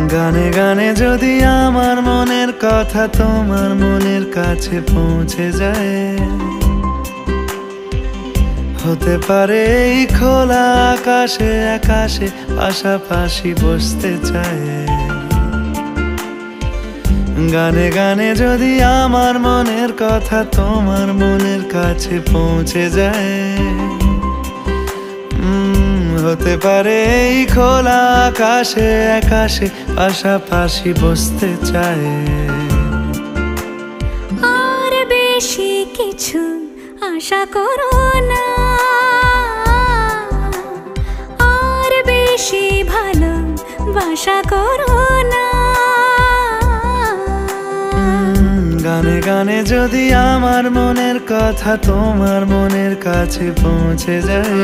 গানে গানে যদি আমার মনের কথা তোমার মনের কাছে পৌঁছে যায়, হতে পারে এই খোলা আকাশে আকাশে পাশাপাশি বসতে চায়। গানে গানে যদি আমার মনের কথা তোমার মনের কাছে পৌঁছে যায়, হতে পারে এই খোলা আকাশে আকাশে পাশাপাশি বসতে চায়। আর বেশি কিছু আশা করো না, আর বেশি ভালোবাসা করো না। গানে গানে যদি আমার মনের কথা তোমার মনের কাছে পৌঁছে যায়,